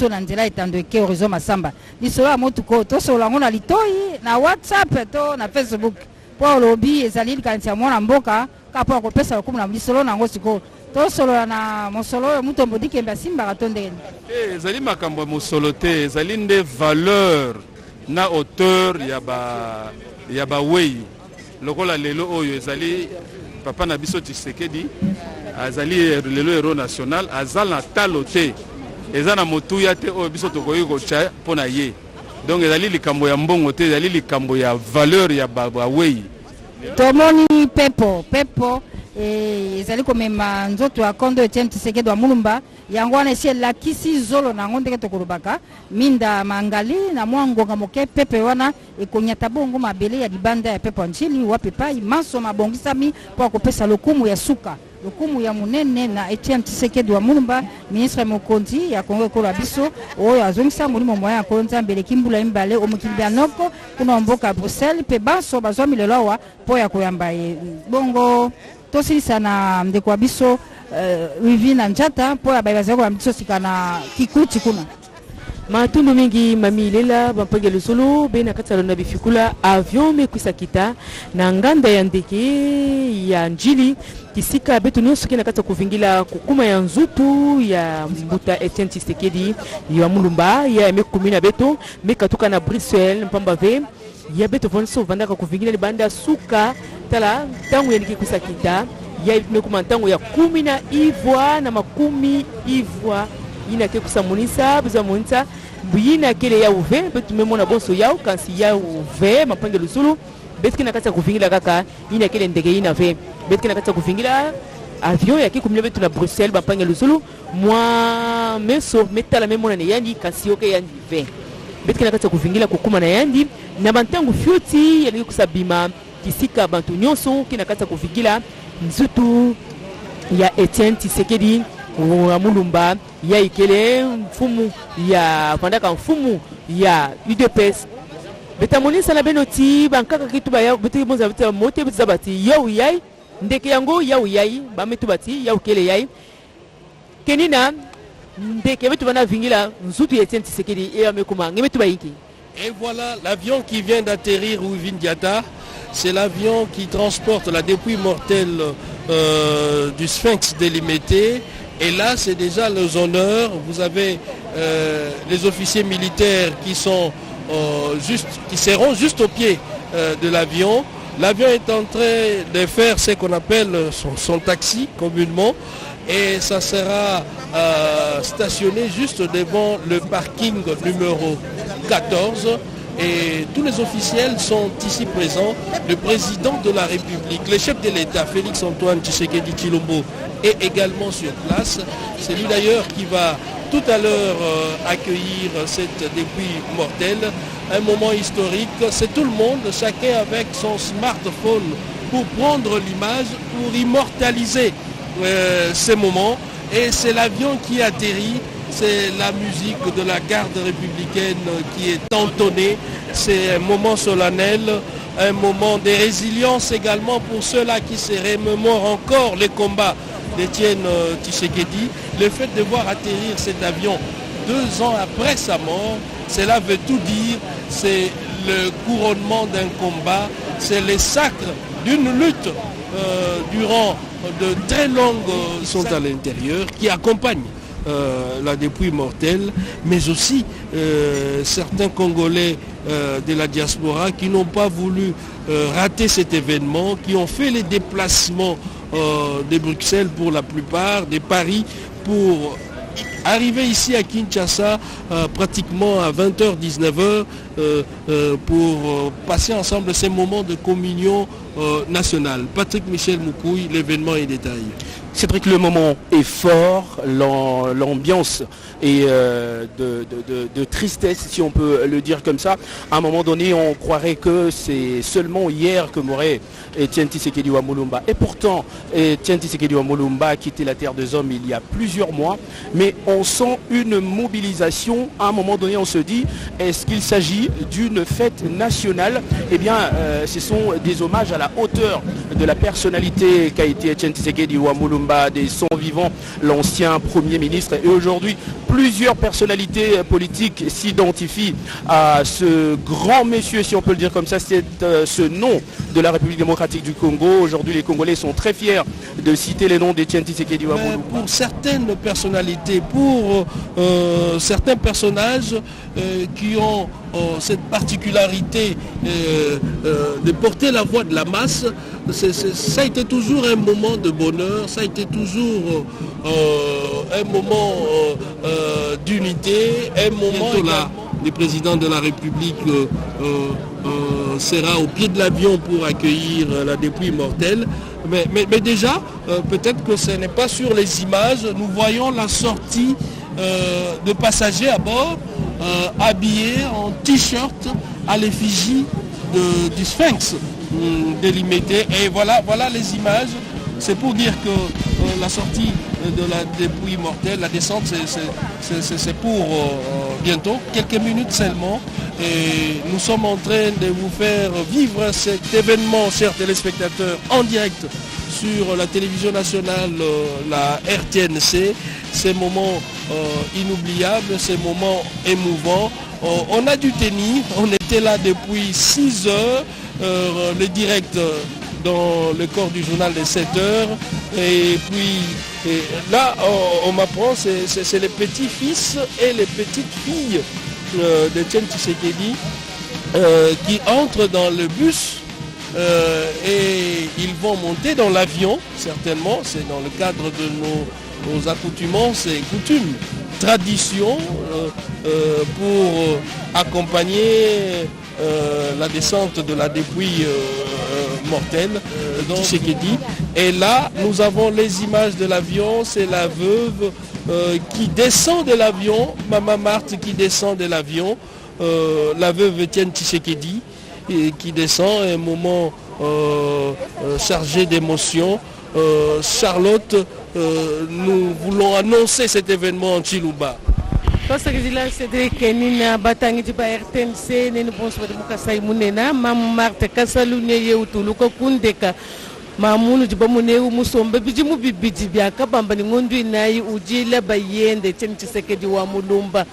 biso na nzela etandweke horizon Masamba lisolo ya motuko tosolola ngo na litoi na WhatsApp to na Facebook po lobi ezali likanisi ya mwana mboka kapo akopesa lokumu na lisolo nango sikoyo tosolola na mosolo oyo mutombo dikembe asimbaka to ndenge ezali makambo ya mosolo te ezali nde valeur na auteur ya bawei lokola lelo oyo ezali papa na biso Tshisekedi azali lelo héros national azal na talo te eza na motuya te oyo biso tokoki kotya mpo na ye donc ezali likambo ya mbongo te ezali likambo ya valeur ya bawei tomoni pepo ezali komema nzoto ya kondo Etienne Tshisekedi wa Mulumba yango wana esi elakisi zolo nango ndenge tokolobaka minda mangali na mwa ngonga moke pepe wana ekonyata bongo mabele ya libanda ya pepo njili wapi pai maso mabongisami po akopesa lokumu ya suka lokumu ya munene na Etienne Tshisekedi wa Mulumba ministre mokonzi ya Kongo ekolo biso oyo azongisa molimo moya ya kolonza mbele kimbula mbale omokili ya noko kuna mboka Bruxelles pe baso bazwa milelo awa po ya koyamba bongo tosilisa na ndeko wa biso Wivi na Njata po ya baibazako ya biso sika na Kikuti kuna matundu mingi mamilela bampangelo solo bena katsalo na bifikula avion mekwisa kita na nganda ya ndeke ya njili kisika betu nyonso kina kata kuvingila kukuma ya nzutu ya mbuta Etienne Tshisekedi ya Mulumba ya mekumina betu mekatuka na Bruxelles mpamba ve ya betu vonso vandaka kuvingila libanda suka tala tangu ya nikikwisa kita ya mekuma tangu ya 10 na ivwa na makumi ivwa ina ke kusamunisa biza munisa buyina kele ya uve betu memona bonso yao kansi ya uve mapangelo sulu betu kina kata kuvingila kaka ina kele ndege ina ve betu kina kata kuvingila avion ya kikumile betu na Bruxelles mapangelo sulu mwa meso metala memona ne yandi kansi yoke yandi ve betu kina kata kuvingila kukuma na yandi na bantangu fyuti ya kusabima kisika bantu nyonso kina kata kuvingila nzutu ya Etienne Tshisekedi wa Mulumba ya ikele mfumu ya pandaka mfumu ya UDPS betamonisa na benoti bankaka kitu ba ya beti bonza beti mote beti zabati yau yai ndeke yango yau yai ba metu bati yau kele yai kenina ndeke betu bana vingila nzutu ya Etienne Tshisekedi e amekuma ngemetu ba yiki. Et voilà l'avion qui vient d'atterrir au Vindiata. C'est l'avion qui transporte la dépouille mortelle du Sphinx délimité. Et là, c'est déjà les honneurs. Vous avez les officiers militaires qui seront juste au pied de l'avion. L'avion est en train de faire ce qu'on appelle son taxi communément. Et ça sera stationné juste devant le parking numéro 14. Et tous les officiels sont ici présents. Le président de la République, le chef de l'État, Félix-Antoine Tshisekedi Tshilombo, est également sur place. C'est lui d'ailleurs qui va tout à l'heure accueillir cette dépouille mortelle. Un moment historique, c'est tout le monde, chacun avec son smartphone pour prendre l'image, pour immortaliser ces moments. Et c'est l'avion qui atterrit. C'est la musique de la garde républicaine qui est entonnée. C'est un moment solennel, un moment de résilience également pour ceux-là qui se remémorent encore les combats d'Etienne Tshisekedi. Le fait de voir atterrir cet avion 2 ans après sa mort, cela veut tout dire. C'est le couronnement d'un combat, c'est le sacre d'une lutte durant de très longues sont à l'intérieur qui accompagnent la dépouille mortelle, mais aussi certains Congolais de la diaspora qui n'ont pas voulu rater cet événement, qui ont fait les déplacements de Bruxelles pour la plupart, de Paris, pour arriver ici à Kinshasa pratiquement à 20h, 19h pour passer ensemble ces moments de communion nationale. Patrick Michel Moukouy, l'événement est détaillé. Cédric, le moment est fort, l'ambiance est de tristesse, si on peut le dire comme ça. À un moment donné, on croirait que c'est seulement hier que mourait Etienne Tshisekedi wa Mulumba. Et pourtant, Etienne Tshisekedi wa Mulumba a quitté la terre des hommes il y a plusieurs mois. Mais on sent une mobilisation. À un moment donné, on se dit, est-ce qu'il s'agit d'une fête nationale? Eh bien, ce sont des hommages à la hauteur de la personnalité qu'a été Etienne Tshisekedi wa Mulumba, des son vivant, l'ancien Premier ministre. Et aujourd'hui, plusieurs personnalités politiques s'identifient à ce grand monsieur, si on peut le dire comme ça, c'est ce nom de la République démocratique du Congo. Aujourd'hui, les Congolais sont très fiers de citer les noms d'Etienne Tshisekedi wa Mulumba. Pour certaines personnalités, pour certains personnages qui ont cette particularité de porter la voix de la masse, ça a été toujours un moment de bonheur, ça a été toujours un moment d'unité, un moment là, le président de la République sera au pied de l'avion pour accueillir la dépouille mortelle. Mais déjà, peut-être que ce n'est pas sur les images, nous voyons la sortie de passagers à bord, habillés en t-shirt à l'effigie du Sphinx délimité. Et voilà les images. C'est pour dire que la sortie de la dépouille mortelle, la descente, c'est pour bientôt, quelques minutes seulement. Et nous sommes en train de vous faire vivre cet événement, chers téléspectateurs, en direct sur la télévision nationale, la RTNC. Ces moments inoubliables, ces moments émouvants. On a dû tenir, on était là depuis 6 heures, le direct dans le corps du journal de 7 heures. Et puis là, on m'apprend, c'est les petits-fils et les petites-filles d'Etienne Tshisekedi qui entrent dans le bus et ils vont monter dans l'avion, certainement. C'est dans le cadre de nos accoutumances et coutumes, traditions pour accompagner la descente de la dépouille mortelle de Tshisekedi. Et là, nous avons les images de l'avion, c'est la veuve qui descend de l'avion, Maman Marthe qui descend de l'avion, la veuve Etienne Tshisekedi qui descend, un moment chargé d'émotion. Charlotte, nous voulons annoncer cet événement en Tshilumba. tosakizila Cédric Nina batangi ba RTNC nene bonso bamuka Saimunena Maman Marthe kasalune yeutuluka kundeka mamunu jibamuneu musombe bijimu bibiji byaka bamba ni ngondu inayi ujila bayende Etienne Tshisekedi wa Mulumba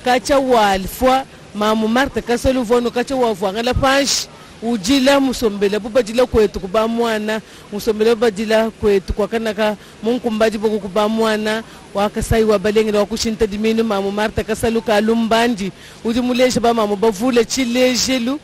kacha walfwa Maman Marthe kasalu vono kacha wavwa ngala panshi ujila musombela bubajila kwetu kuba mwana musombela bubajila kwetu kwa kanaka munkumbaji boku kuba mwana wakasai wabalengela wakushinta diminu Maman Marthe kasalu kalumbandi ujimulesha ba mamu bavule chilejelu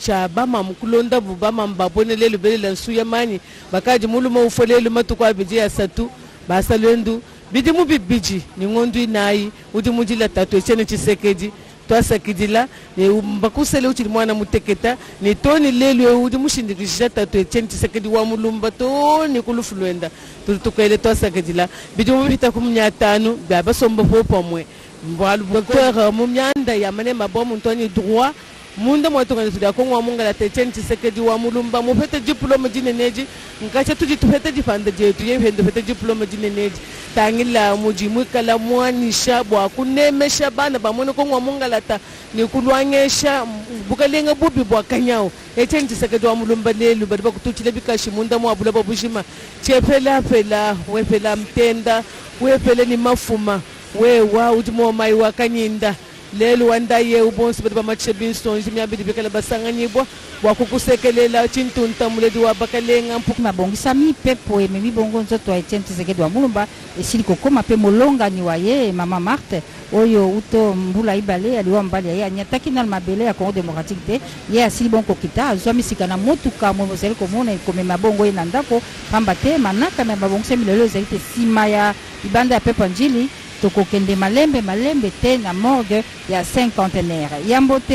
cha ba mamu kulonda buba mamu babonelelu belela nsuya mani bakaji muluma ufolelu matuko abiji ya satu basalendu bidimu bibiji ni ngondu inayi ujimujila tatu Etienne Tshisekedi twasakidila ne mbakusele uchili mwana muteketa ni toni lelu udi mushindikisha tatu Etienne Tshisekedi wa Mulumba toni kulufulwenda tutukele twasakidila bidimu bita kumnyatanu baba sombo popomwe mbwalu docteur mumyanda ya mane mabomu ntoni droit munda mwatongana tuda kongwa munga la Etienne Tshisekedi wa Mulumba mufete diplôme dineneji nkacha tuji tufete difanda jetu yefende fete diplôme dineneji tangila mujimu kala mwanisha bwa kunemesha bana bamone kongwa munga lata ni kulwangesha bukalenga bubi bwa kanyao Etienne Tshisekedi wa Mulumba lelu badi bakutuchile bikashi munda mwabula babushima chepela pela wepela mtenda wepele ni mafuma wewa ujimo mai wakanyinda lelo wandaye ubonsi badi bamachebinson jimyabidi bikala basanganyibwa wakukusekelela chintunta muledi wa bakalenga mpuki mabongisa mipepo ememi bongo nzoto ya Etienne Tshisekedi wa Mulumba esili kokoma pe molongani wa ye Maman Marthe oyo uto mbula ibale aliwa mbali ya ye anyataki na mabele ya Congo démocratique te ye asili bongo kita azwa misika na motuka mozali komona ekomema bongo ye na ndako pamba te manaka na babongisa milelo ezali te sima ya ibanda ya pepo njili tokokende malembe te na morgue ya cinquantenaire yambote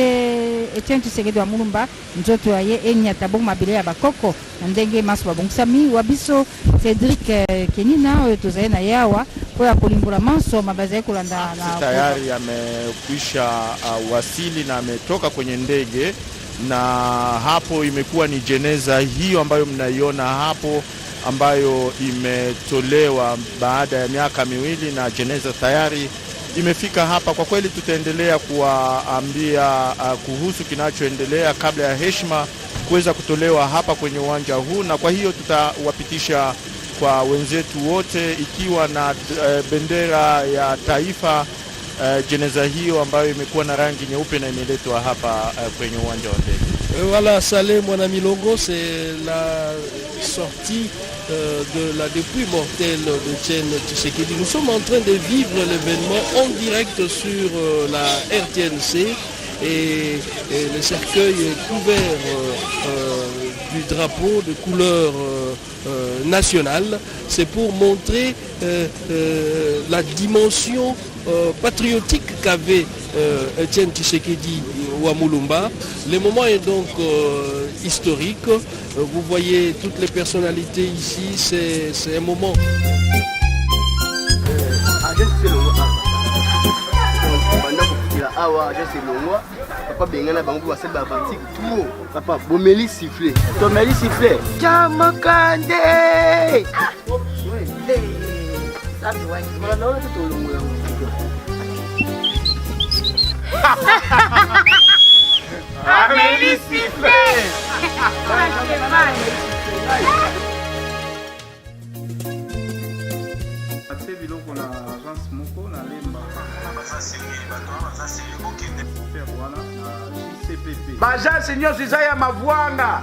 Etienne Tshisekedi wa Mulumba nzoto ya ye enyata bongo mabele ya bakoko na ndenge maso babongisami wabiso Cédric Kenina oyo tozali na yawa kwa kulimbula manso mabazi kulanda na tayari amekwisha wasili na ametoka kwenye ndege, na hapo imekuwa ni jeneza hiyo ambayo mnaiona hapo ambayo imetolewa baada ya miaka miwili na jeneza tayari imefika hapa. Kwa kweli tutaendelea kuwaambia kuhusu kinachoendelea kabla ya heshima kuweza kutolewa hapa kwenye uwanja huu, na kwa hiyo tutawapitisha kwa wenzetu wote ikiwa na bendera ya taifa jeneza hiyo ambayo imekuwa na rangi nyeupe na imeletwa hapa kwenye uwanja wa ndege. Voilà, Saleh Mwana Milongo, c'est la sortie de la dépouille mortelle de Etienne Tshisekedi. Nous sommes en train de vivre l'événement en direct sur la RTNC et le cercueil est couvert du drapeau de couleur nationale. C'est pour montrer la dimension patriotique qu'avait Etienne Tshisekedi wa Mulumba. Le moment est donc historique. Vous voyez toutes les personnalités ici, c'est un moment. Papa bengana bango ba seba batik tout papa bomeli siffler tomeli siffler Chamakande sabi wa mala na ona to longo ya Ameli siffler Ate biloko na agence moko na lemba Bagence nyonso eza ya mavwanga.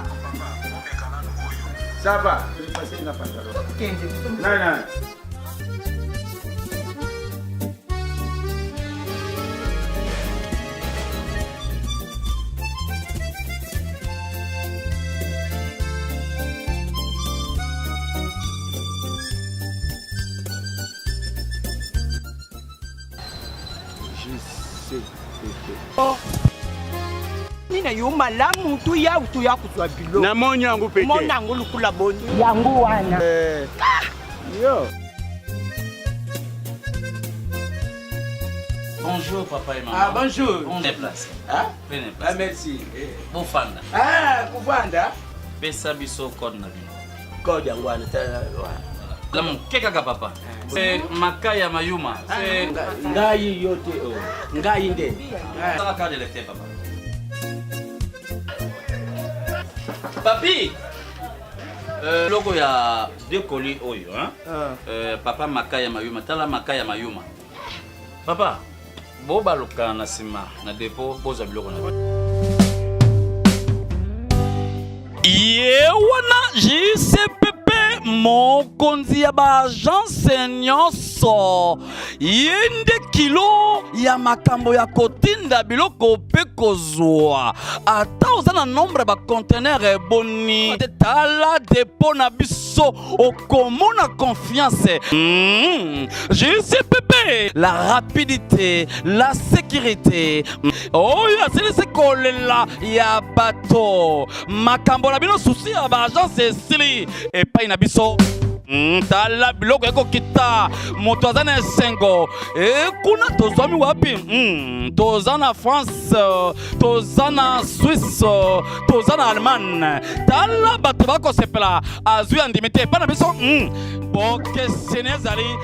Ça va. Non. Nina yo malamu tu ya kutwa bilo. Na monyo yangu peke. Mona yangu lukula boni. Yangu wana. Yo. Bonjour papa et maman. Bonjour. On déplace. Prenez place. Merci. Bofanda. Kufanda. Pesa biso code na bino. Code yangu wana. La mkeka papa. C'est Makaya Mayuma. C'est ngai yote ngai nde. Ça carte d'électeur papa. Papi. Logo ya deux colis oyo hein. Papa Makaya Mayuma, tala Makaya Mayuma. Papa, bo baloka na sima na dépôt poza biloko na. Yewana JCPP mokonzi ya ba agence nyonso yende kilo ya makambo ya kotinda biloko pe kozwa ata ozana nombre ba conteneur eboni tala dépôt na biso okomona confiance. JCPP, la rapidité, la sécurité. Oh ya c'est kolela ya bato makambo na bino souci ya ba agence esili epai na biso tala biloko eko kita moto aza na esengo kuna tozwami wapi toza na France toza na Suisse toza na Allemagne tala bato bakosepela azwi andimi te epai na biso bokesene ezali.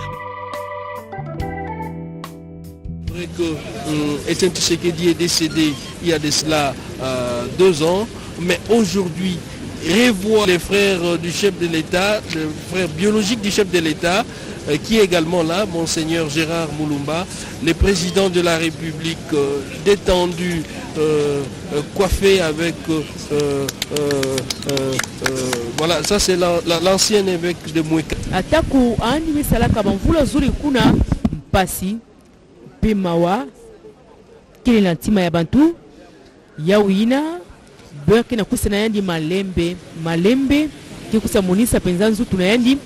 Vrai que Etienne Tshisekedi est décédé il y a de cela 2 ans, mais aujourd'hui revoit les frères du chef de l'État, le frère biologique du chef de l'État, qui est également là, Monseigneur Gérard Mulumba, le président de la République, détendu, coiffé avec... voilà, ça c'est l'ancien évêque de Moueka. Ataku anime salaka banvula zuri kuna mpasi pemawa kile na ntima ya bantu yawina Burki na kusa na yandi malembe kikusa monisa penza nzutu na yandi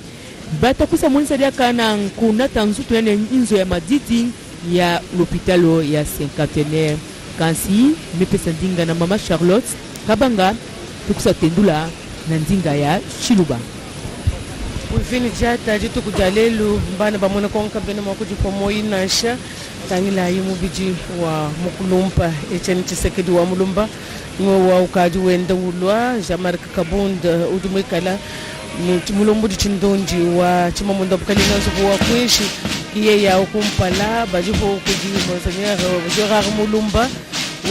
bata kusa monisa dia kana kunata nzutu na nzo ya maditi ya l'hôpital ya Cinquantenaire kansi mepesa ndinga na mama Charlotte kabanga tukusa tendula na ndinga ya Chiluba. Wivini jata jitu kujalelu mbana bamona konka bena makuji kwa moi nasha tangila yimu biji wa Mukulumba Etienne Tshisekedi wa Mulumba wa ukaji wenda ulwa Jean-Marc Kabunda udumekala no timulombo chindonji wa chimamunda bukalina zuwa kwishi kiye ya ukumpala bajipo kuji monseigneur Gérard Mulumba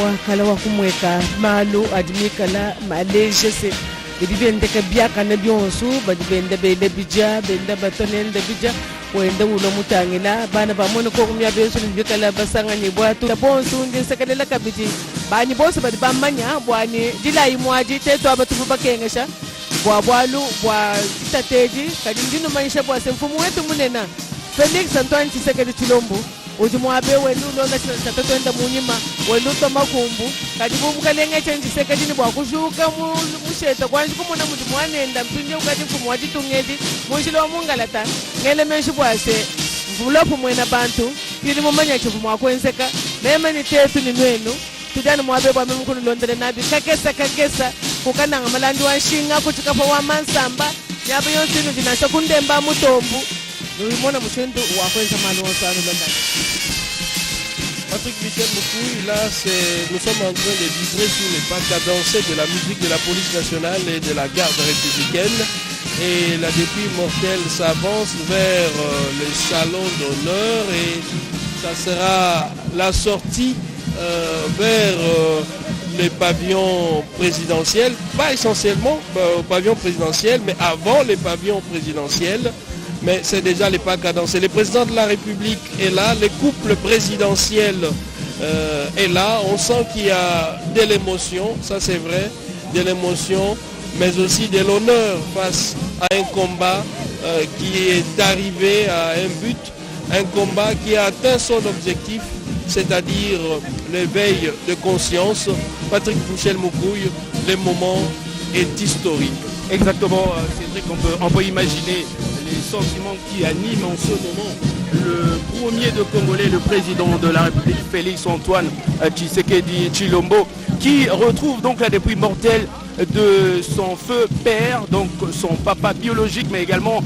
wa kala wa kumweka malu admikala maleje se bidibende ka biaka na bionsu badibende bende bija bende batonende bija wenda ulo mutangila bana bamone ko kumya besu bikala basanga ni bwatu bonsu ndi sekalela kabiji bani bosu badibamanya bwani dilai mwaji teto abatu bakengesha bwalu bwa titateji kadindino maisha bwa semfumu wetu munena Felix Antoine Tshisekedi Tshilombo ujimwabe welu londa tatotenda munyima welu tomakumbu kadibu mukalenge Tshisekedi ni bwa kushuka musheta kwanji kumona muti mwanenda mpinje ukati mfumu watitungedi munjilo mungalata ngele menshi bwase mvulopu mwena bantu kili mumanya chifu mwakwenzeka mema ni tetu ni nwenu tudani mwabe bwa mkunu londele nabi kakesa kukana ngamalandi wa nshinga kuchikapo wa mansamba nyaba yonsinu jinasha kundemba mutombu nuimona mushendu wakwenza malonsa londani. Patrick Michel Moukouille, là nous sommes en train de vibrer sur les pas cadencés de la musique de la police nationale et de la garde républicaine. Et la dépouille mortelle s'avance vers le salon d'honneur et ça sera la sortie vers les pavillons présidentiels, pas essentiellement au pavillon présidentiel, mais avant les pavillons présidentiels. Mais c'est déjà les pas cadencés. Le président de la République est là, le couple présidentiel est là. On sent qu'il y a de l'émotion, ça c'est vrai, de l'émotion, mais aussi de l'honneur face à un combat qui est arrivé à un but, un combat qui a atteint son objectif, c'est-à-dire l'éveil de conscience. Patrick Michel Moukouille, le moment est historique. Exactement, Cédric, on peut imaginer les sentiments qui animent en ce moment le premier de Congolais, le président de la République, Félix Antoine Tshisekedi Tshilombo, qui retrouve donc la dépouille mortelle de son feu père, donc son papa biologique, mais également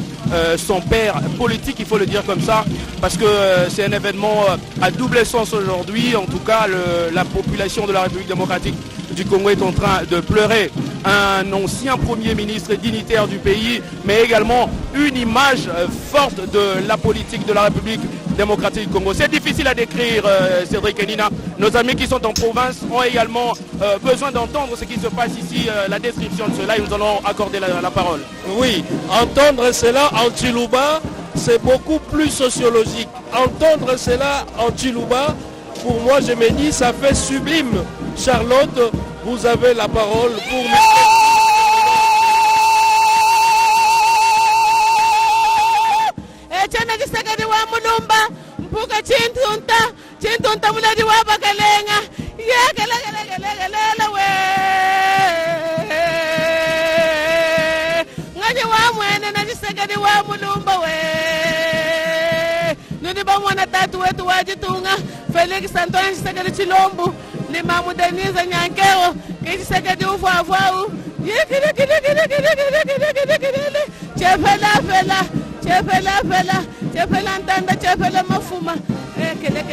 son père politique, il faut le dire comme ça, parce que c'est un événement à double sens aujourd'hui. En tout cas, la population de la République démocratique du Congo est en train de pleurer un ancien premier ministre dignitaire du pays, mais également une image forte de la politique de la République démocratique du Congo. C'est difficile à décrire, Cédric et Nina. Nos amis qui sont en province ont également besoin d'entendre ce qui se passe ici, la description de cela, et nous allons accorder la parole. Oui, entendre cela en Tchilouba, c'est beaucoup plus sociologique. Entendre cela en Tchilouba, pour moi, je me dis, ça fait sublime. Charlotte, vous avez la parole pour nous. Chintunta muladi wa bakalenga ya kala we ngani wa mwene na Tshisekedi wa Mulumba we nuni ba mwana tatu wetu wajitunga Felix Antoine Tshisekedi Tshilombo ni mamu Denise Nyankero Tshisekedi ufuafuau chefela ntanda chefela mafuma kele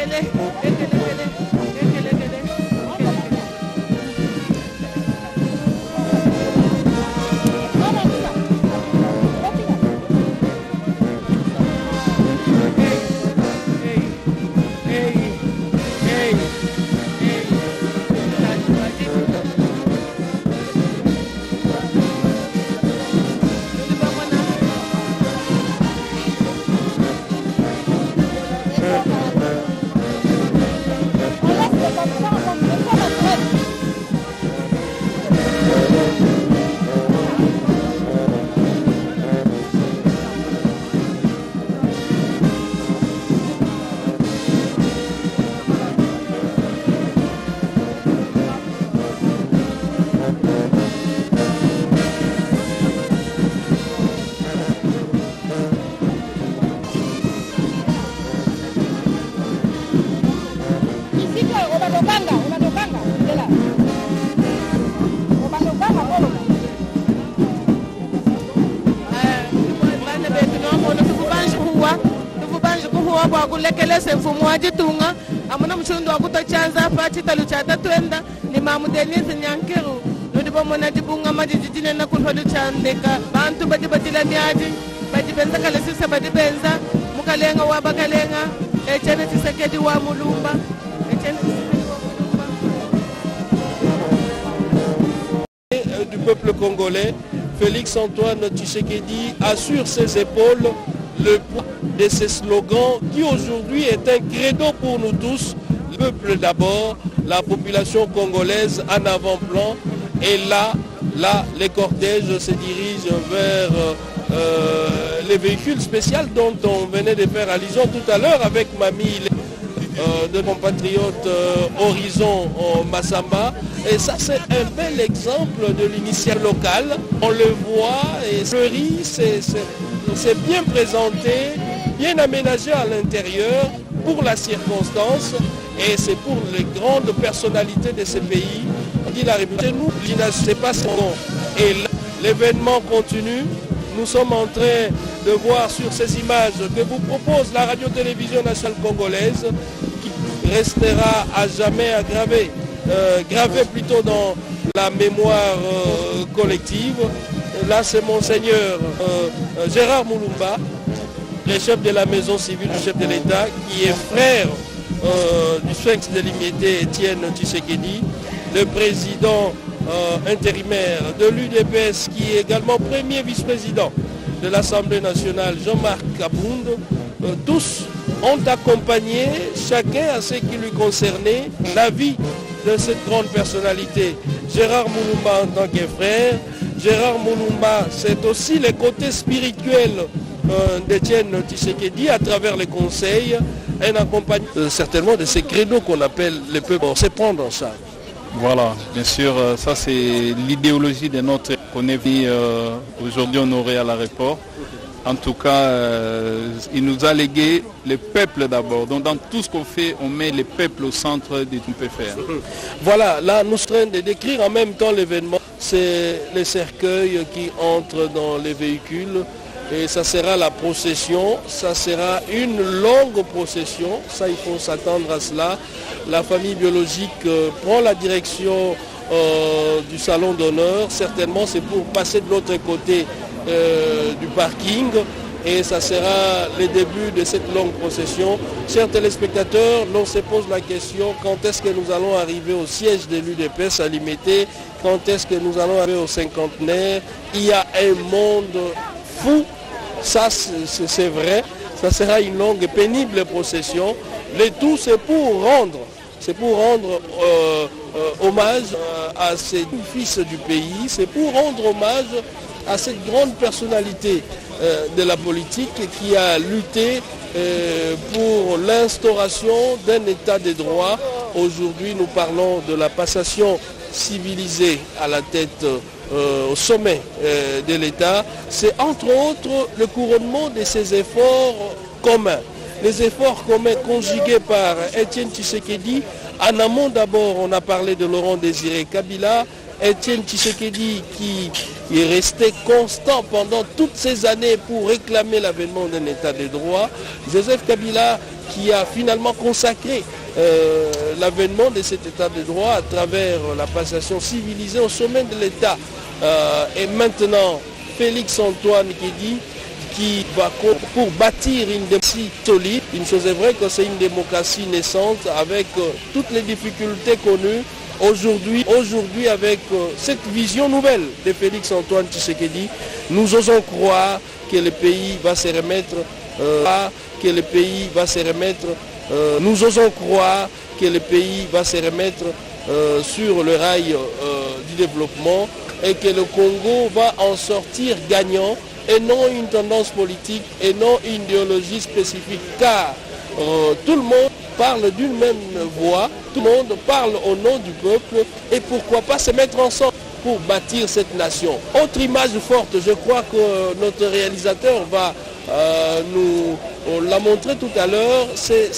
kulekele semfumu wajitunga amuna mchundu wa kutochanza pa chitalu cha tatwenda ni mamu Denise Nyankiru nudi bamona dibunga madidine na kunholu chandeka bantu badibatila miadi badibenza kale sisa badibenza mukalenga wa bakalenga echene Tshisekedi wa mulumba echene du peuple congolais, Félix-Antoine Tshisekedi a sur ses épaules le poids de ces slogans qui aujourd'hui est un credo pour nous tous. Le peuple d'abord, la population congolaise en avant-plan. Et là, les cortèges se dirigent vers les véhicules spéciaux dont on venait de faire allusion tout à l'heure avec Mamie de compatriote Horizon Massamba. Et ça, c'est un bel exemple de l'initiative locale. On le voit et Fleury, c'est bien présenté, bien aménagé à l'intérieur pour la circonstance. Et c'est pour les grandes personnalités de ces pays. Dit la République, nous, c'est pas bon. Et l'événement continue. Nous sommes en train de voir sur ces images que vous propose la radio-télévision nationale congolaise, qui restera à jamais gravé plutôt dans la mémoire collective. Là, c'est Monseigneur Gérard Mulumba, le chef de la maison civile du chef de l'État, qui est frère du sphinx de l'immunité Étienne Tshisekedi, le président intérimaire de l'UDPS, qui est également premier vice-président de l'Assemblée nationale, Jean-Marc Kabound. Tous ont accompagné, chacun à ce qui lui concernait, la vie de cette grande personnalité. Gérard Mulumba en tant que frère, Gérard Mulumba, c'est aussi le côté spirituel d'Étienne Tshisekedi à travers les conseils, un accompagnement certainement de ces credos qu'on appelle les peuples, c'est prendre en charge. Voilà, bien sûr, ça c'est l'idéologie de notre qu'on est venu aujourd'hui honorer à l'aéroport. En tout cas, il nous a légué le peuple d'abord. Donc dans tout ce qu'on fait, on met le peuple au centre de tout ce qu'on peut faire. Voilà, là nous sommes en train de décrire en même temps l'événement. C'est les cercueils qui entrent dans les véhicules. Et ça sera la procession, ça sera une longue procession, ça il faut s'attendre à cela. La famille biologique prend la direction du salon d'honneur, certainement c'est pour passer de l'autre côté du parking et ça sera le début de cette longue procession. Chers téléspectateurs, l'on se pose la question, quand est-ce que nous allons arriver au siège de l'UDPS à Limité, quand est-ce que nous allons arriver au cinquantenaire? Il y a un monde fou. Ça c'est vrai, ça sera une longue et pénible procession. Le tout c'est pour rendre hommage à ces fils du pays, c'est pour rendre hommage à cette grande personnalité de la politique qui a lutté pour l'instauration d'un état de droit. Aujourd'hui nous parlons de la passation civilisée à la tête au sommet de l'État, c'est entre autres le couronnement de ces efforts communs. Les efforts communs conjugués par Étienne Tshisekedi. En amont d'abord, on a parlé de Laurent Désiré Kabila, Étienne Tshisekedi qui est resté constant pendant toutes ces années pour réclamer l'avènement d'un état de droit. Joseph Kabila qui a finalement consacré l'avènement de cet état de droit à travers la passation civilisée au sommet de l'État. Et maintenant, Félix-Antoine qui va pour bâtir une démocratie solide. Une chose est vraie que c'est une démocratie naissante avec toutes les difficultés connues. Aujourd'hui avec cette vision nouvelle de Félix-Antoine Tshisekedi, nous osons croire que le pays va se remettre, nous osons croire que le pays va se remettre sur le rail du développement et que le Congo va en sortir gagnant et non une tendance politique et non une idéologie spécifique, car tout le monde parle d'une même voix, tout le monde parle au nom du peuple et pourquoi pas se mettre ensemble pour bâtir cette nation. Autre image forte, je crois que notre réalisateur va nous la montrer tout à l'heure, c'est